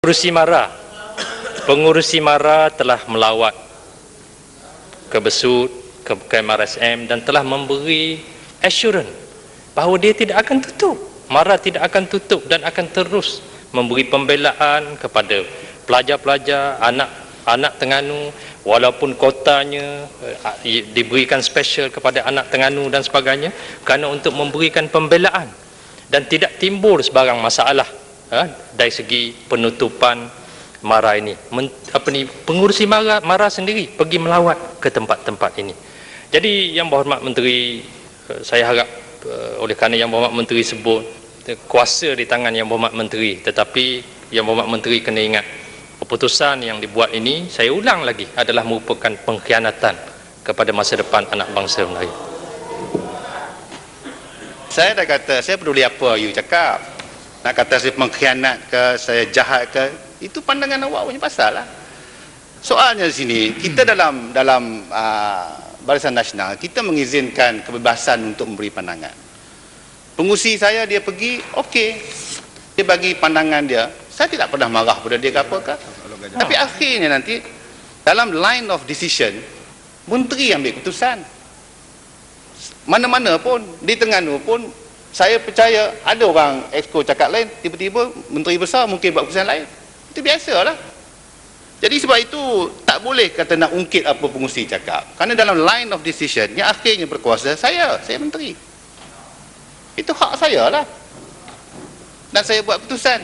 Pengurusi MARA telah melawat ke Besut, ke MRSM dan telah memberi assurance bahawa dia tidak akan tutup. MARA tidak akan tutup dan akan terus memberi pembelaan kepada pelajar-pelajar, anak Terengganu, walaupun kotanya diberikan special kepada anak Terengganu dan sebagainya, kerana untuk memberikan pembelaan dan tidak timbul sebarang masalah dari segi penutupan MARA ini. Pengurusi MARA sendiri pergi melawat ke tempat-tempat ini. Jadi Yang Berhormat Menteri, saya harap oleh kerana Yang Berhormat Menteri sebut kuasa di tangan Yang Berhormat Menteri, tetapi Yang Berhormat Menteri kena ingat keputusan yang dibuat ini, saya ulang lagi, adalah merupakan pengkhianatan kepada masa depan anak bangsa Melayu. Saya dah kata, saya peduli apa you cakap. Nak kata saya pengkhianat ke, saya jahat ke, itu pandangan awak punya pasal lah. Soalnya di sini, kita dalam Barisan Nasional, kita mengizinkan kebebasan untuk memberi pandangan. Pengurusi saya, dia pergi, okey, dia bagi pandangan dia. Saya tidak pernah marah pada dia ke apa ke. Tapi akhirnya nanti, dalam line of decision, menteri ambil keputusan. Mana-mana pun, di Terengganu pun, saya percaya ada orang exco cakap lain, tiba-tiba menteri besar mungkin buat keputusan lain. Itu biasalah. Jadi sebab itu tak boleh kata nak ungkit apa pengurusi cakap. Kerana dalam line of decision yang akhirnya berkuasa saya menteri. Itu hak saya lah. Dan saya buat keputusan.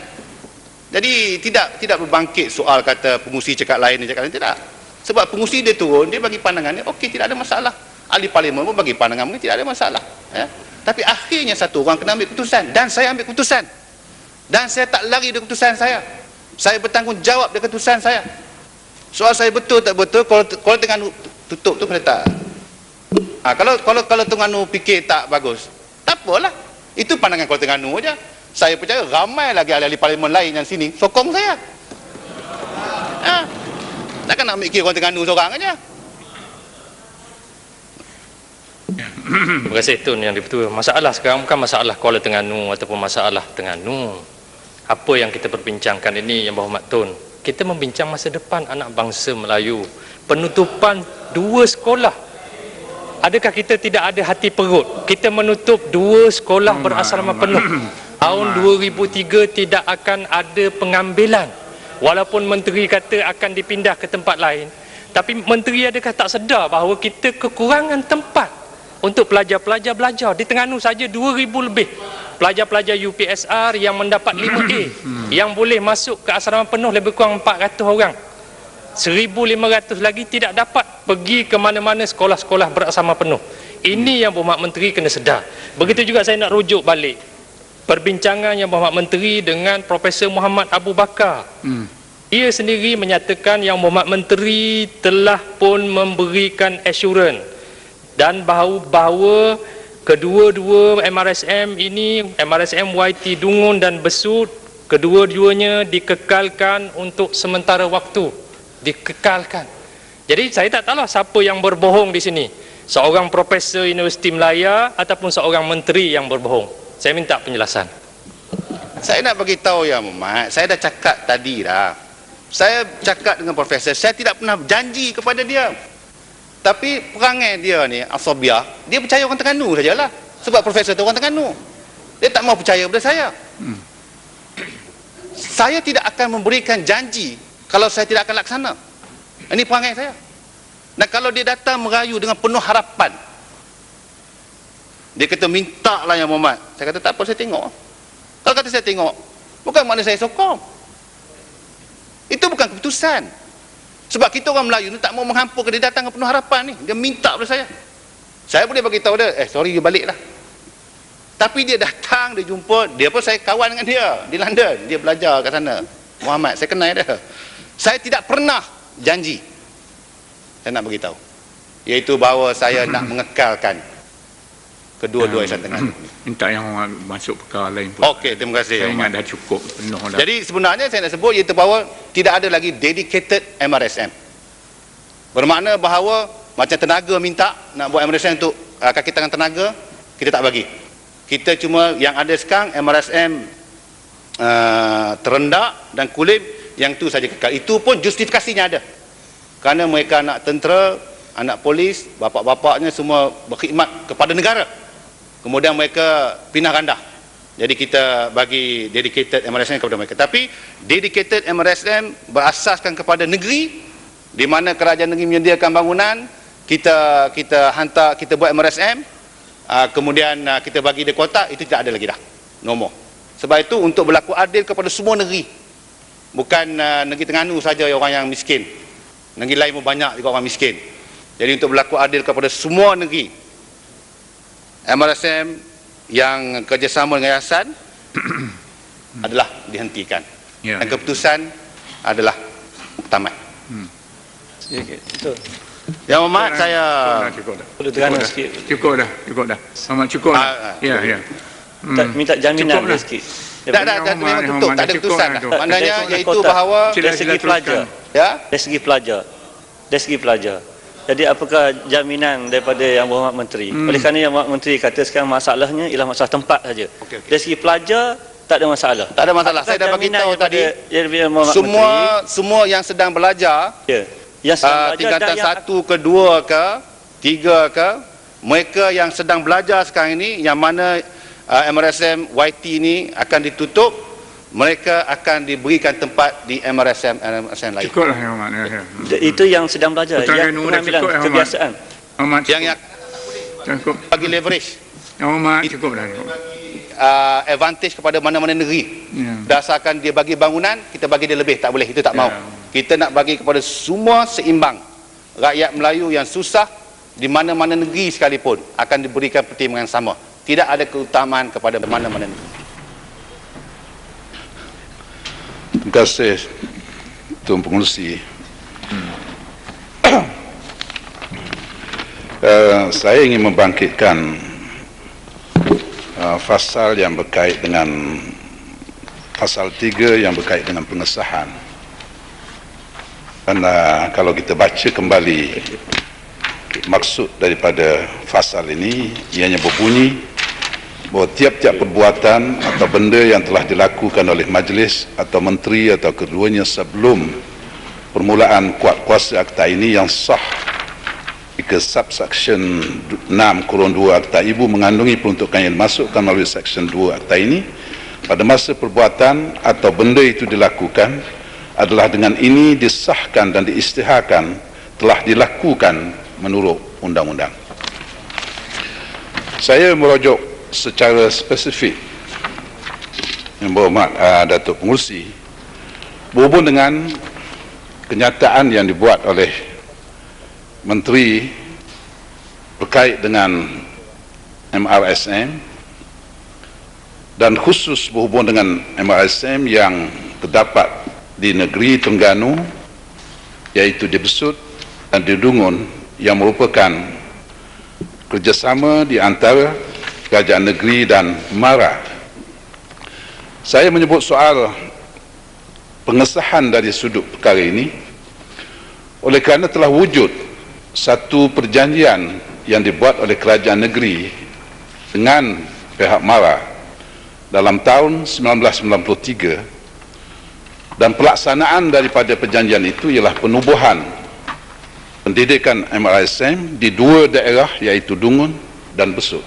Jadi tidak berbangkit soal kata pengurusi cakap lain, tidak. Sebab pengurusi dia turun, dia bagi pandangan dia, okey, tidak ada masalah. Ahli parlimen pun bagi pandangan mungkin tidak ada masalah. Ya. Tapi akhirnya satu orang kena ambil keputusan dan saya ambil keputusan. Dan saya tak lari dari keputusan saya. Saya bertanggungjawab dari keputusan saya. Soal saya betul tak betul, kalau Terengganu tutup tu kena tak. Kalau Terengganu fikir tak bagus, tak apalah. Itu pandangan kalau Terengganu aja. Saya percaya ramai lagi ahli-ahli parlimen lain yang sini sokong saya. Takkan nak mikir orang Terengganu seorang aja. Terima kasih Tun yang betul. Masalah sekarang bukan masalah Kuala Terengganu ataupun masalah Terengganu. Apa yang kita perbincangkan ini Yang Berhormat Tun, kita membincang masa depan anak bangsa Melayu. Penutupan 2 sekolah. Adakah kita tidak ada hati perut? Kita menutup 2 sekolah berasrama penuh. Tahun 2003 tidak akan ada pengambilan. Walaupun menteri kata akan dipindah ke tempat lain, tapi menteri adakah tak sedar bahawa kita kekurangan tempat untuk pelajar-pelajar belajar. Di Terengganu saja 2,000 lebih pelajar-pelajar UPSR yang mendapat 5A yang boleh masuk ke asrama penuh lebih kurang 400 orang. 1,500 lagi tidak dapat pergi ke mana-mana sekolah-sekolah berasrama penuh. Ini Yang Berhormat Menteri kena sedar. Begitu juga saya nak rujuk balik perbincangan Yang Berhormat Menteri dengan Profesor Muhammad Abu Bakar. Ia sendiri menyatakan Yang Berhormat Menteri telah pun memberikan assurance dan bahawa kedua-dua MRSM ini, MRSM YT Dungun dan Besut, kedua-duanya dikekalkan untuk sementara waktu. Dikekalkan. Jadi saya tak tahulah siapa yang berbohong di sini. Seorang profesor Universiti Melaya ataupun seorang menteri yang berbohong. Saya minta penjelasan. Saya nak bagi tahu Yang Berhormat, saya dah cakap tadi dah. Saya cakap dengan profesor, saya tidak pernah janji kepada dia. Tapi perangai dia ni, asabiah, dia percaya orang Terengganu sajalah. Sebab profesor tu orang Terengganu. Dia tak mau percaya kepada saya. Saya tidak akan memberikan janji kalau saya tidak akan laksana. Ini perangai saya. Dan kalau dia datang merayu dengan penuh harapan, dia kata minta lah Yang Berhormat. Saya kata tak apa, saya tengok. Kalau kata saya tengok, bukan makna saya sokong. Itu bukan keputusan. Sebab kita orang Melayu ni tak mau menghampurkan, dia datang dengan penuh harapan ni. Dia minta pada saya. Saya boleh bagi tahu dia, sorry, you balik lah. Tapi dia datang, dia jumpa, dia pun saya kawan dengan dia di London. Dia belajar kat sana. Muhammad, saya kenal dia. Saya tidak pernah janji. Saya nak bagi tahu. Iaitu bahawa saya nak mengekalkan kedua-dua Ihsan Terengganu. Minta yang masuk perkara lain pun. Okey, terima kasih. Saya dah cukup penuh dah. Jadi sebenarnya saya nak sebut iaitu bahawa tidak ada lagi dedicated MRSM. Bermakna bahawa macam tenaga minta nak buat MRSM untuk kaki tangan tenaga, kita tak bagi. Kita cuma yang ada sekarang MRSM terendak dan kulim yang tu saja kekal. Itu pun justifikasinya ada. Kerana mereka anak tentera, anak polis, bapak-bapaknya semua berkhidmat kepada negara. Kemudian mereka pindah randah. Jadi kita bagi dedicated MRSM kepada mereka. Tapi dedicated MRSM berasaskan kepada negeri, di mana kerajaan negeri menyediakan bangunan, kita hantar, kita buat MRSM, kemudian kita bagi dia kotak, itu tidak ada lagi dah nombor. Sebab itu untuk berlaku adil kepada semua negeri, bukan negeri Terengganu saja orang yang miskin, negeri lain pun banyak juga orang miskin. Jadi untuk berlaku adil kepada semua negeri, MRSM yang kerjasama dengan yayasan adalah dihentikan. Dan keputusan adalah muktamad. Betul. Yang Amat, saya perlu tekankan sikit. Cukup dah. Amat cukup dah. Ya. Minta jaminan dia sikit. Tak memang tutup, tak ada keputusan dah. Maknanya iaitu bahawa dari segi pelajar. Ya? Dari segi pelajar. Jadi apakah jaminan daripada Yang Berhormat Menteri? Oleh kerana Yang Berhormat Menteri kata sekarang masalahnya ialah masalah tempat saja. Dari segi pelajar tak ada masalah. Tak ada masalah. Saya dah bagi tahu tadi, semua yang sedang belajar, yang sedang tingkatan 1 ke 2 ke 3 ke, mereka yang sedang belajar sekarang ini, yang mana MRSM YT ini akan ditutup, mereka akan diberikan tempat di MRSM lain. Cukup lah Yang Amat. Itu yang sedang belajar, yang pengambilan kebiasaan. Yang cukup. Bagi leverage. Yang Amat cukup dah. Advantage kepada mana-mana negeri. Dasarkan dia bagi bangunan, kita bagi dia lebih, tak boleh, itu tak mau. Kita nak bagi kepada semua seimbang. Rakyat Melayu yang susah di mana-mana negeri sekalipun akan diberikan pertimbangan sama. Tidak ada keutamaan kepada mana-mana negeri. Terima kasih Tuan Pengerusi. Saya ingin membangkitkan pasal yang berkait dengan pasal 3 yang berkait dengan pengesahan. Dan kalau kita baca kembali maksud daripada pasal ini, ianya berbunyi bahawa tiap-tiap perbuatan atau benda yang telah dilakukan oleh majlis atau menteri atau keduanya sebelum permulaan kuat kuasa akta ini yang sah jika subsection 6/2 akta ibu mengandungi peruntukan yang dimasukkan melalui section 2 akta ini pada masa perbuatan atau benda itu dilakukan adalah dengan ini disahkan dan diisytiharkan telah dilakukan menurut undang-undang. Saya merujuk secara spesifik Yang Berhormat Datuk Pengerusi berhubung dengan kenyataan yang dibuat oleh Menteri berkait dengan MRSM dan khusus berhubung dengan MRSM yang terdapat di negeri Terengganu, iaitu di Besut dan di Dungun, yang merupakan kerjasama di antara kerajaan negeri dan MARA. Saya menyebut soal pengesahan dari sudut perkara ini oleh kerana telah wujud satu perjanjian yang dibuat oleh kerajaan negeri dengan pihak MARA dalam tahun 1993, dan pelaksanaan daripada perjanjian itu ialah penubuhan pendidikan MRSM di 2 daerah, iaitu Dungun dan Besut.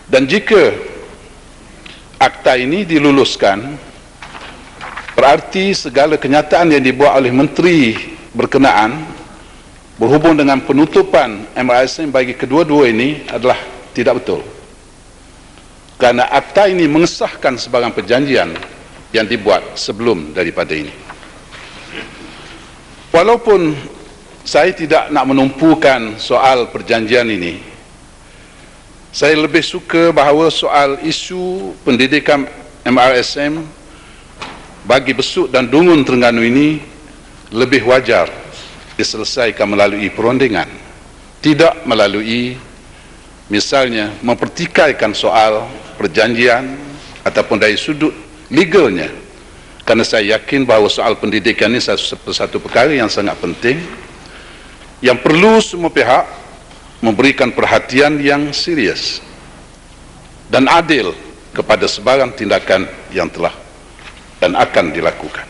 Dan jika akta ini diluluskan, berarti segala kenyataan yang dibuat oleh menteri berkenaan berhubung dengan penutupan MRSM bagi kedua-dua ini adalah tidak betul. Kerana akta ini mengesahkan sebarang perjanjian yang dibuat sebelum daripada ini. Walaupun saya tidak nak menumpukan soal perjanjian ini, saya lebih suka bahawa soal isu pendidikan MRSM bagi Besut dan Dungun Terengganu ini lebih wajar diselesaikan melalui perundingan, tidak melalui misalnya mempertikaikan soal perjanjian ataupun dari sudut legalnya. Kerana saya yakin bahawa soal pendidikan ini satu perkara yang sangat penting, yang perlu semua pihak memberikan perhatian yang serius dan adil kepada sebarang tindakan yang telah dan akan dilakukan.